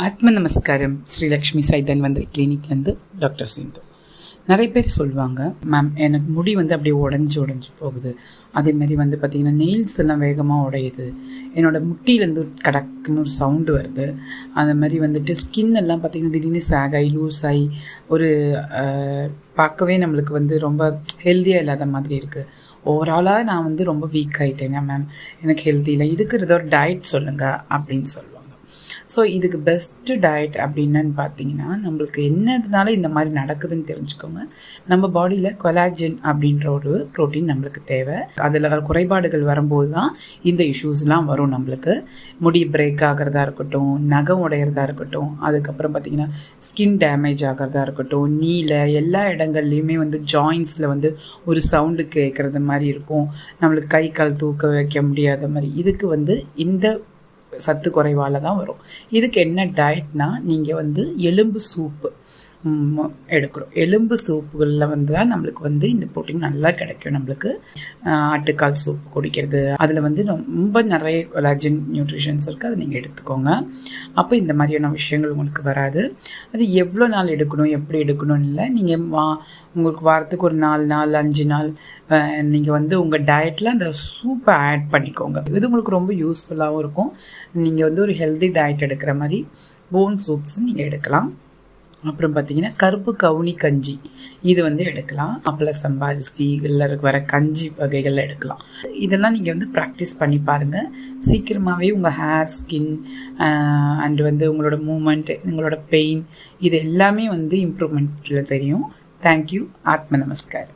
ஆத்ம நமஸ்காரம். ஸ்ரீலக்ஷ்மி சைதன்வந்திரி கிளினிக்லேருந்து டாக்டர் சிந்து. நிறைய பேர் சொல்லுவாங்க, மேம் எனக்கு முடி அப்படியே உடஞ்சி போகுது, அதேமாதிரி பார்த்திங்கன்னா நெயில்ஸ் எல்லாம் வேகமாக உடையுது, என்னோடய முட்டியிலேருந்து கடக்குன்னு ஒரு சவுண்டு வருது, அந்த மாதிரி ஸ்கின் எல்லாம் பார்த்திங்கன்னா திடீர்னு சேகாய் லூஸ் ஆகி ஒரு பார்க்கவே நம்மளுக்கு ரொம்ப ஹெல்த்தியாக இல்லாத மாதிரி இருக்குது. ஓவராலாக நான் ரொம்ப வீக் ஆகிட்டேங்க மேம், எனக்கு ஹெல்த்தி இல்லை, இதுக்கு ஏதோ ஒரு டயட் சொல்லுங்கள் அப்படின்னு சொல்லுவாங்க. ஸோ இதுக்கு பெஸ்ட்டு டயட் அப்படின்னு பார்த்தீங்கன்னா, நம்மளுக்கு என்னதுனால இந்த மாதிரி நடக்குதுன்னு தெரிஞ்சுக்கோங்க. நம்ம பாடியில் கொலாஜன் அப்படின்ற ஒரு ப்ரோட்டீன் நம்மளுக்கு தேவை. அதில் குறைபாடுகள் வரும்போது தான் இந்த இஷ்யூஸ்லாம் வரும். நம்மளுக்கு முடி பிரேக் ஆகிறதா இருக்கட்டும், நகம் உடையிறதா இருக்கட்டும், அதுக்கப்புறம் பார்த்திங்கன்னா ஸ்கின் டேமேஜ் ஆகிறதா இருக்கட்டும், நீல எல்லா இடங்கள்லையுமே ஜாயின்ஸில் ஒரு சவுண்டு கேட்குறது மாதிரி இருக்கும், நம்மளுக்கு கை கால் தூக்க வைக்க முடியாத மாதிரி. இதுக்கு இந்த சத்து குறைவால் தான் வரும். இதுக்கு என்ன டயட்னா, நீங்கள் எலும்பு சூப்பு எடுக்கணும். எலும்பு சூப்புகளில் தான் நம்மளுக்கு இந்த ப்ரோட்டீன் நல்லா கிடைக்கும். நம்மளுக்கு ஆட்டுக்கால் சூப்பு குடிக்கிறது, அதில் ரொம்ப நிறைய கொலாஜன் நியூட்ரிஷன்ஸ் இருக்குது, அதை நீங்கள் எடுத்துக்கோங்க. அப்போ இந்த மாதிரியான விஷயங்கள் உங்களுக்கு வராது. அது எவ்வளோ நாள் எடுக்கணும், எப்படி எடுக்கணும்னு இல்லை, நீங்கள் உங்களுக்கு வாரத்துக்கு ஒரு 4 நாள் 5 நாள் நீங்கள் உங்கள் டயட்டில் அந்த சூப்பை ஆட் பண்ணிக்கோங்க. இது உங்களுக்கு ரொம்ப யூஸ்ஃபுல்லாகவும் இருக்கும். நீங்கள் ஒரு ஹெல்தி டயட் எடுக்கிற மாதிரி போன் சூப்ஸ் நீங்கள் எடுக்கலாம். அப்புறம் பார்த்திங்கன்னா கருப்பு கவுனி கஞ்சி, இது எடுக்கலாம். மாப்பிள்ளை சம்பா அரிசிகளில் வர கஞ்சி வகைகள் எடுக்கலாம். இதெல்லாம் நீங்கள் ப்ராக்டிஸ் பண்ணி பாருங்கள். சீக்கிரமாகவே உங்கள் ஹேர், ஸ்கின் அண்டு உங்களோட மூமெண்ட், உங்களோட பெயின், இது எல்லாமே இம்ப்ரூவ்மெண்ட்டில் தெரியும். தேங்க்யூ. ஆத்ம நமஸ்காரம்.